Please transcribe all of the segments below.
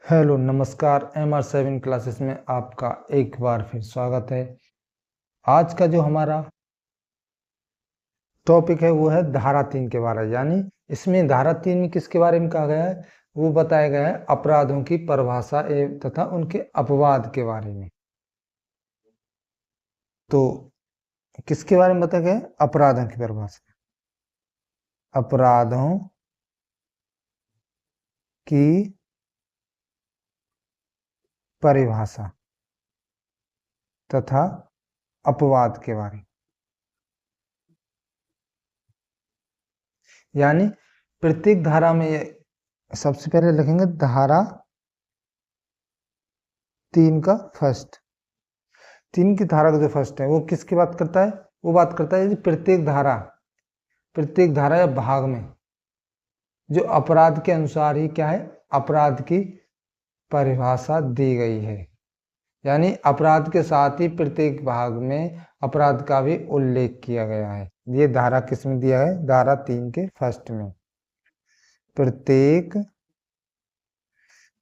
Hello नमस्कार MR7 classes में आपका एक बार फिर स्वागत है। आज का जो हमारा टॉपिक है वो है धारा 3 के बारे में। यानी इसमें धारा 3 में किसके बारे में कहा गया है, वो बताया गया है अपराधों की परिभाषा एवं तथा उनके अपवाद के बारे में। तो किसके बारे में बताया गया है? अपराधों की परिभाषा। अपराधों की परिभाषा तथा अपवाद के बारे में। यानी प्रत्येक धारा में सबसे पहले लिखेंगे धारा 3 का फर्स्ट। 3 की धारा का जो फर्स्ट है वो किसकी बात करता है? वो बात करता है प्रत्येक धारा या भाग में जो अपराध के अनुसार ही क्या है, अपराध की परिभाषा दी गई है। यानी अपराध के साथ ही प्रत्येक भाग में अपराध का भी उल्लेख किया गया है। ये धारा किस में दिया है? धारा 3 के फर्स्ट में। प्रत्येक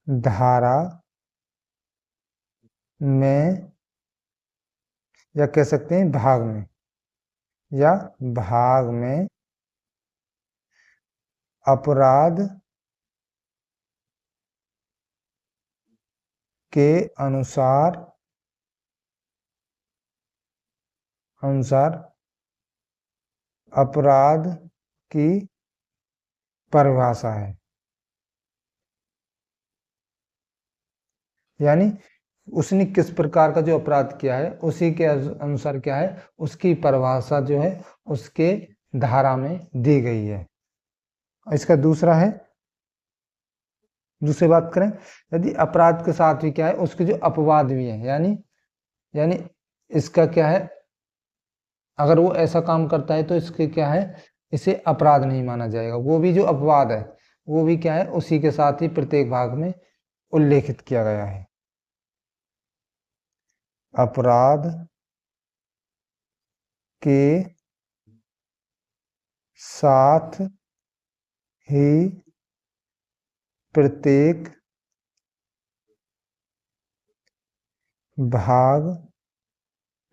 धारा में या कह सकते हैं भाग में या भाग में अपराध के अनुसार अपराध की परिभाषा है। यानी उसने किस प्रकार का जो अपराध किया है उसी के अनुसार क्या है, उसकी परिभाषा जो है उसके धारा में दी गई है। इसका दूसरा है, दूसरी बात करें, यदि अपराध के साथ भी क्या है उसके जो अपवाद भी है। यानी इसका क्या है, अगर वो ऐसा काम करता है तो इसके क्या है, इसे अपराध नहीं माना जाएगा। वो भी जो अपवाद है वो भी क्या है, उसी के साथ ही प्रत्येक भाग में उल्लेखित किया गया है। अपराध के साथ ही प्रत्येक भाग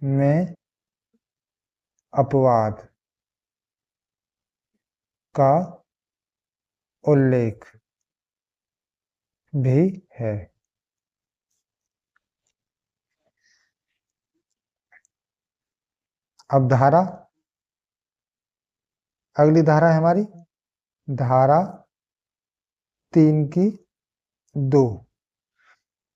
में अपवाद का उल्लेख भी है। अब अगली धारा है हमारी धारा 3 की 2।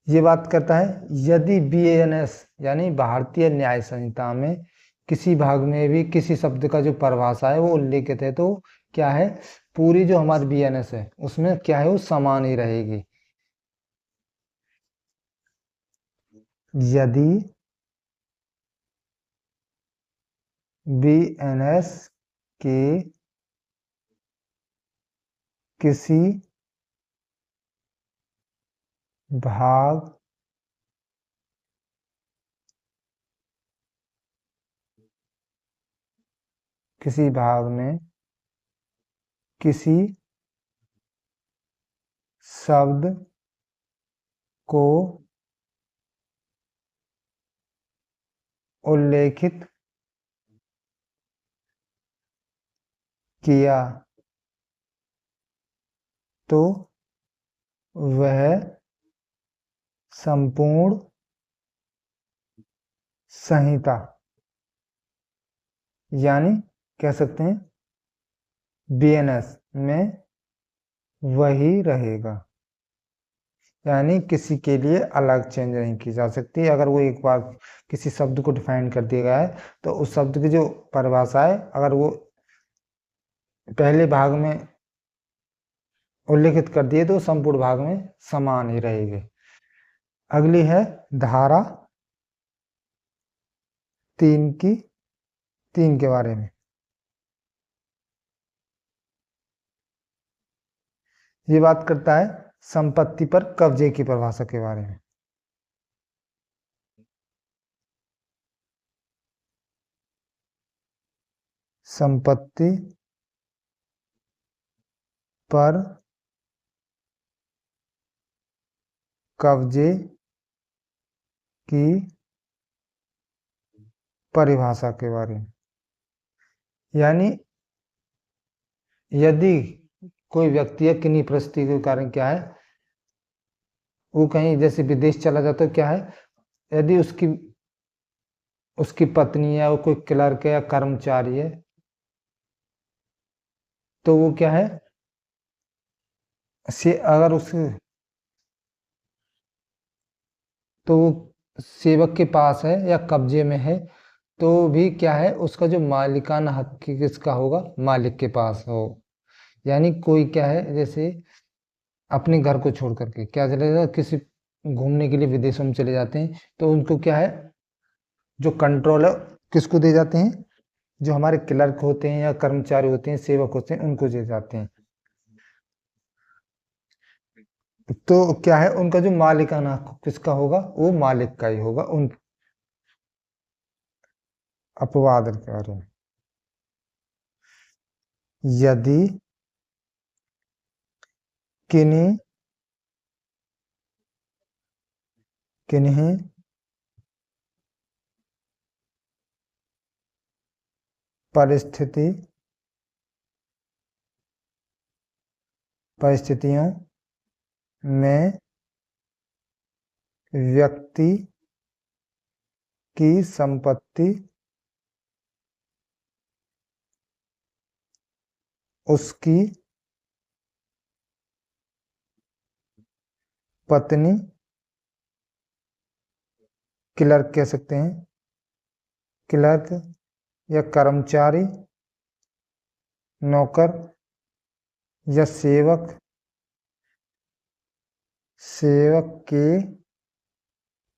ये बात करता है, यदि BANS यानी भारतीय न्याय संहिता में किसी भाग में भी किसी शब्द का जो परिभाषा है वो उल्लेखित है तो क्या है, पूरी जो हमारी BANS है उसमें क्या है, वो समान ही रहेगी। यदि BANS के किसी भाग में किसी शब्द को उल्लेखित किया तो वह संपूर्ण संहिता यानी कह सकते हैं BANS में वही रहेगा। यानी किसी के लिए अलग चेंज नहीं की जा सकती। अगर वो एक बार किसी शब्द को डिफाइन कर दिया गया है तो उस शब्द की जो परिभाषा है अगर वो पहले भाग में उल्लेखित कर दिए तो संपूर्ण भाग में समान ही रहेगी। अगली है धारा 3 के बारे में। ये बात करता है संपत्ति पर कब्जे की परिभाषा के बारे में। संपत्ति पर कब्जे की परिभाषा के बारे में। यानी यदि कोई व्यक्ति या किन्हीं परिस्थिति के कारण क्या है, वो कहीं जैसे विदेश चला जाता है, क्या है, यदि उसकी उसकी पत्नी है, वो कोई क्लर्क है या कर्मचारी है, तो वो क्या है, से अगर उस तो वो सेवक के पास है या कब्जे में है, तो भी क्या है, उसका जो मालिकाना हक किसका होगा, मालिक के पास हो। यानी कोई क्या है, जैसे अपने घर को छोड़ करके क्या चले जाता, किसी घूमने के लिए विदेशों में चले जाते हैं, तो उनको क्या है, जो कंट्रोल है किसको दे जाते हैं, जो हमारे क्लर्क होते हैं या कर्मचारी होते हैं, सेवक होते हैं, उनको दे जाते हैं। तो क्या है, उनका जो मालिकाना हक किसका होगा, वो मालिक का ही होगा। उन अपवाद के बारे में, यदि किन्हीं किन्हीं परिस्थितियों में व्यक्ति की संपत्ति उसकी पत्नी, क्लर्क कह सकते हैं, क्लर्क या कर्मचारी, नौकर या सेवक के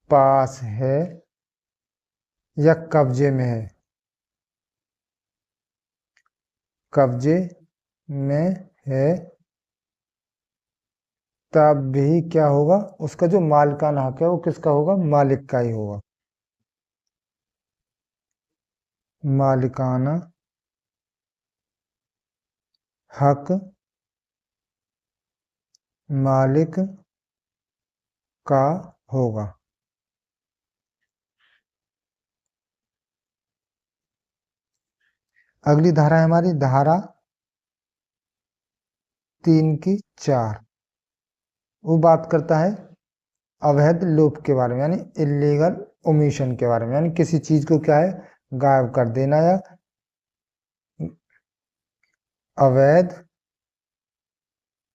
पास है या कब्जे में है, कब्जे में है, तब भी क्या होगा, उसका जो मालिकाना हक है वो किसका होगा, मालिक का ही होगा। मालिकाना हक मालिक का होगा। अगली धारा है हमारी धारा 3 की 4। वो बात करता है अवैध लोप के बारे में, यानी इलीगल ओमिशन के बारे में, यानी किसी चीज को क्या है, गायब कर देना या अवैध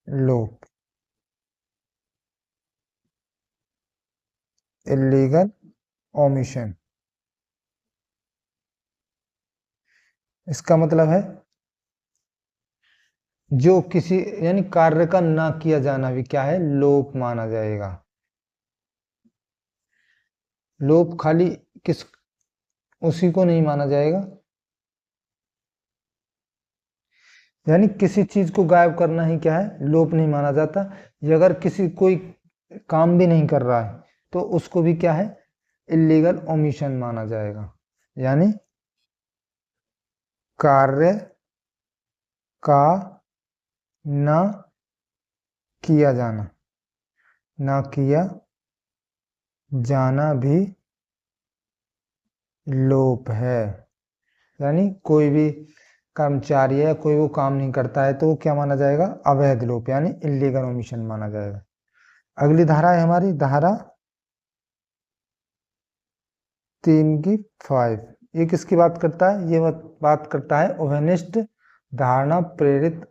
लोप, इलीगल ओमिशन। इसका मतलब है जो किसी यानी कार्य का ना किया जाना भी क्या है, लोप माना जाएगा। लोप खाली किस उसी को नहीं माना जाएगा, यानी किसी चीज को गायब करना ही क्या है, लोप नहीं माना जाता। ये अगर किसी कोई काम भी नहीं कर रहा है, तो उसको भी क्या है, इलीगल ओमिशन माना जाएगा। यानी कार्य का न किया जाना, ना किया जाना भी लोप है। यानी कोई भी कर्मचारी है, कोई वो काम नहीं करता है, तो वो क्या माना जाएगा, अवैध लोप, यानी इलीगल ओमिशन माना जाएगा। अगली धारा है हमारी धारा 3 की 5। ये किसकी बात करता है, ये बात करता है ओवेनिस्ट धारणा प्रेरित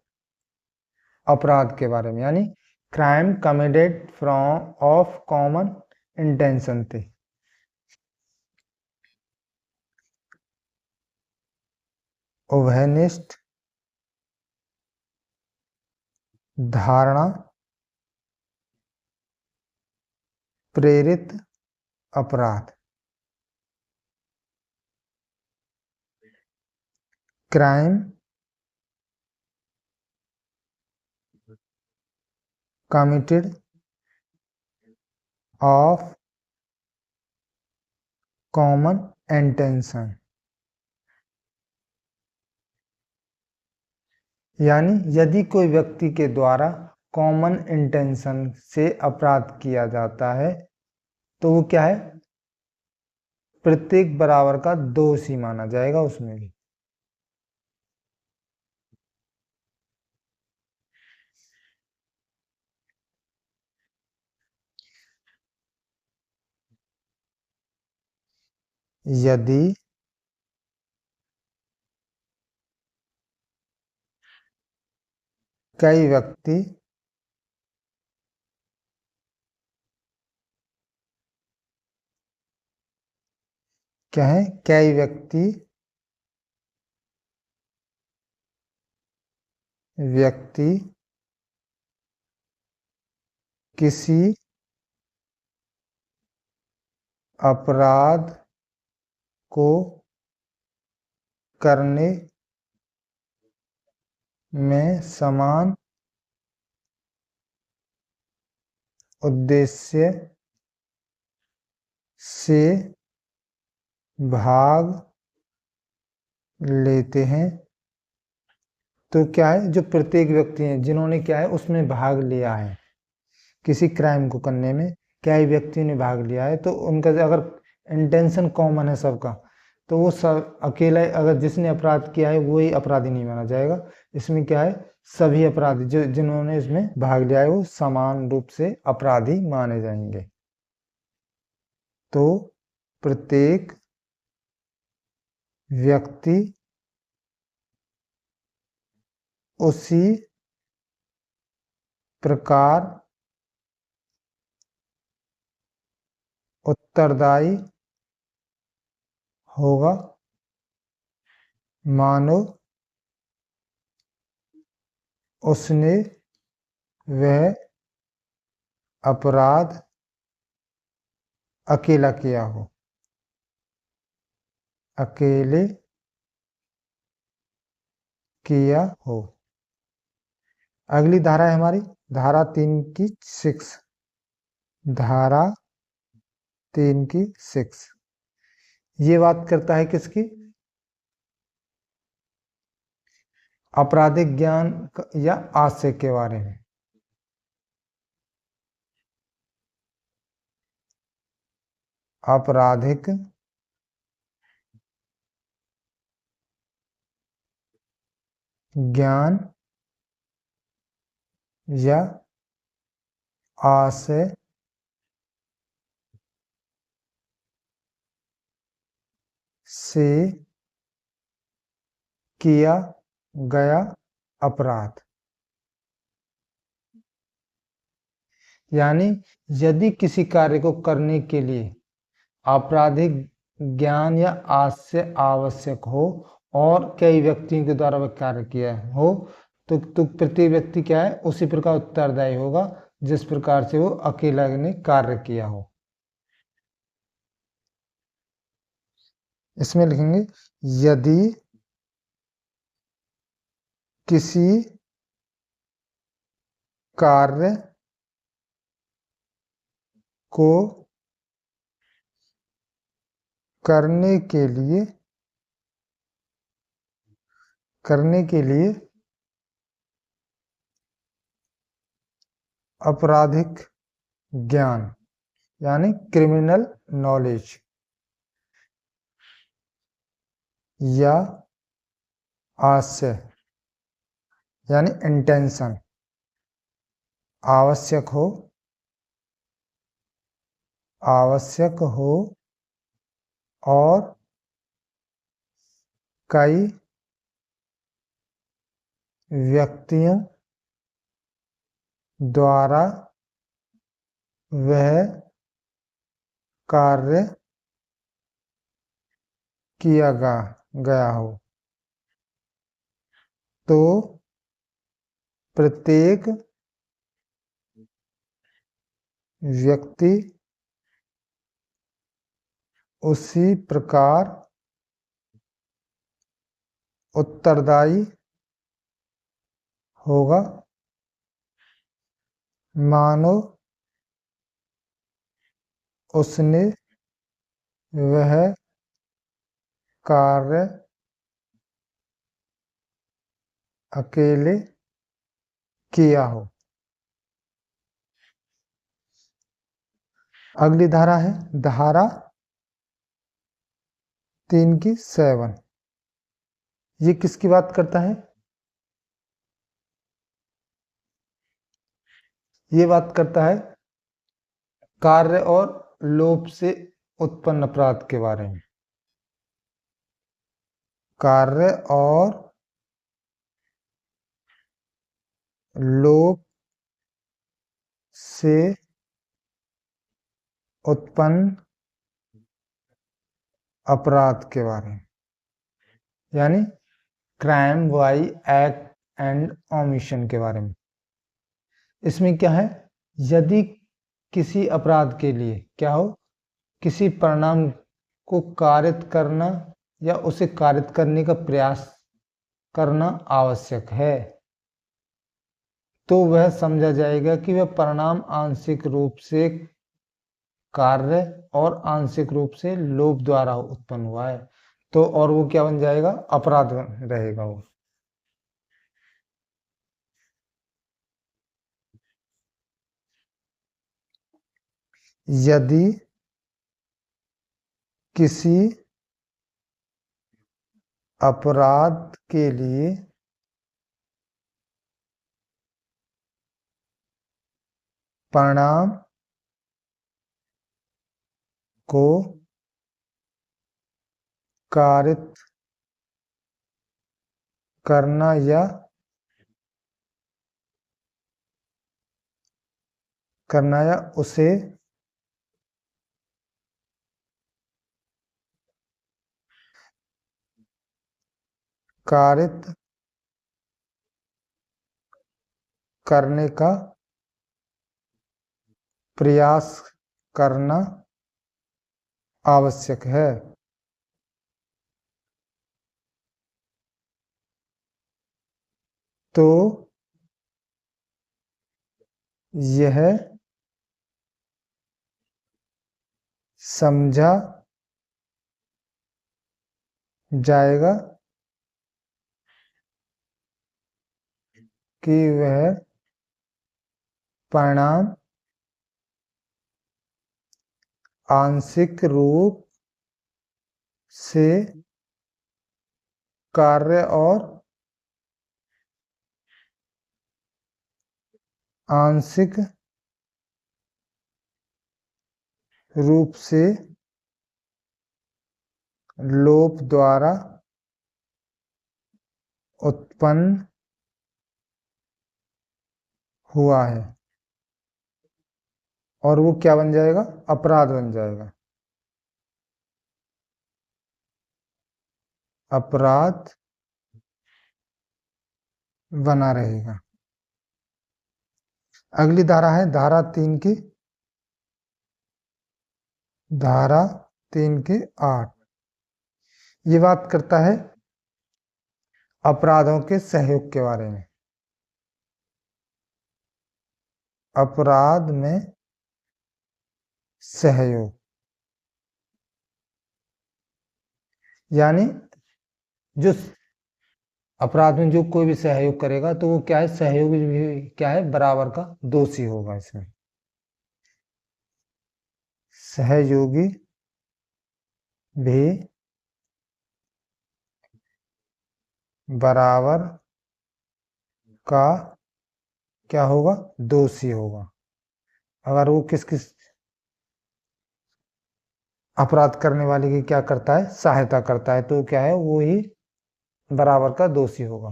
अपराध के बारे में, यानी crime committed from of common intention थे। ओवेनिस्ट धारणा प्रेरित अपराध, crime committed of common intention, यानी यदि कोई व्यक्ति के द्वारा कॉमन इंटेंशन से अपराध किया जाता है तो वो क्या है, प्रत्येक बराबर का दोष ही माना जाएगा उसमें भी। यदि कई व्यक्ति क्या है, कई व्यक्ति किसी अपराध को करने में समान उद्देश्य से भाग लेते हैं, तो क्या है, जो प्रत्येक व्यक्ति हैं जिन्होंने क्या है उसमें भाग लिया है, किसी क्राइम को करने में कई व्यक्तियों ने भाग लिया है, तो उनका अगर इंटेंशन कॉमन है सबका, तो वो सब अकेला अगर जिसने अपराध किया है वो ही अपराधी नहीं माना जाएगा। इसमें क्या है, सभी अपराधी जो जिन्होंने इसमें भाग लिया है वो समान रूप से अपराधी माने जाएंगे। तो प्रत्येक व्यक्ति उसी प्रकार उत्तरदायी होगा मानो उसने वह अपराध अकेला किया हो, अकेले किया हो। अगली धारा है हमारी धारा 3 की 6, धारा 3 की 6 ये बात करता है किसकी, आपराधिक ज्ञान या आशय के बारे में। आपराधिक ज्ञान या आशय से किया गया अपराध, यानी यदि किसी कार्य को करने के लिए आपराधिक ज्ञान या आशय आवश्यक हो और कई व्यक्तियों के द्वारा वह कार्य किया हो, तो प्रत्येक व्यक्ति क्या है उसी प्रकार उत्तरदायी होगा जिस प्रकार से वो अकेला ने कार्य किया हो। इसमें लिखेंगे यदि किसी कार्य को करने के लिए आपराधिक ज्ञान यानी क्रिमिनल नॉलेज या आशय यानी इंटेंशन आवश्यक हो और कई व्यक्तियों द्वारा वह कार्य किया गया हो, तो प्रत्येक व्यक्ति उसी प्रकार उत्तरदायी होगा मानो उसने वह कार्य अकेले किया हो। अगली धारा है धारा 3 की 7। ये किसकी बात करता है? ये बात करता है कार्य और लोभ से उत्पन्न अपराध के बारे में। कार्य और लोभ से उत्पन्न अपराध के बारे में, यानी crime by act and omission के बारे में। इसमें क्या है, यदि किसी अपराध के लिए क्या हो, किसी परिणाम को कारित करना या उसे कारित करने का प्रयास करना आवश्यक है, तो वह समझा जाएगा कि वह परिणाम आंशिक रूप से कार्य और आंशिक रूप से लोभ द्वारा उत्पन्न हुआ है। तो और वो क्या बन जाएगा, अपराध रहेगा वो। यदि किसी अपराध के लिए परिणाम को कारित करना या उसे कारित करने का प्रयास करना आवश्यक है, तो यह समझा जाएगा कि वह परिणाम आंशिक रूप से कार्य और आंशिक रूप से लोभ द्वारा उत्पन्न हुआ है, और वो क्या बन जाएगा, अपराध बन जाएगा। अपराध बना रहेगा। अगली धारा है धारा 3 की 8। ये बात करता है अपराधों के सहयोग के बारे में। अपराध में सहयोग, यानी जो अपराध में जो कोई भी सहयोग करेगा तो वो क्या है, सहयोगी भी क्या है, बराबर का दोषी होगा। इसमें सहयोगी भी बराबर का क्या होगा, दोषी होगा। अगर वो किस अपराध करने वाले की क्या करता है, सहायता करता है, तो क्या है, वो ही बराबर का दोषी होगा।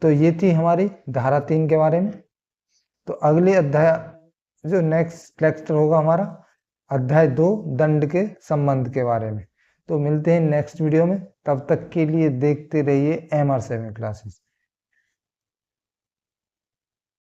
तो ये थी हमारी धारा 3 के बारे में। तो अगले अध्याय जो नेक्स्ट लेक्चर होगा हमारा अध्याय 2 दंड के संबंध के बारे में। तो मिलते हैं नेक्स्ट वीडियो में, तब तक के लिए देखते रहिए MR7 क्लासेस।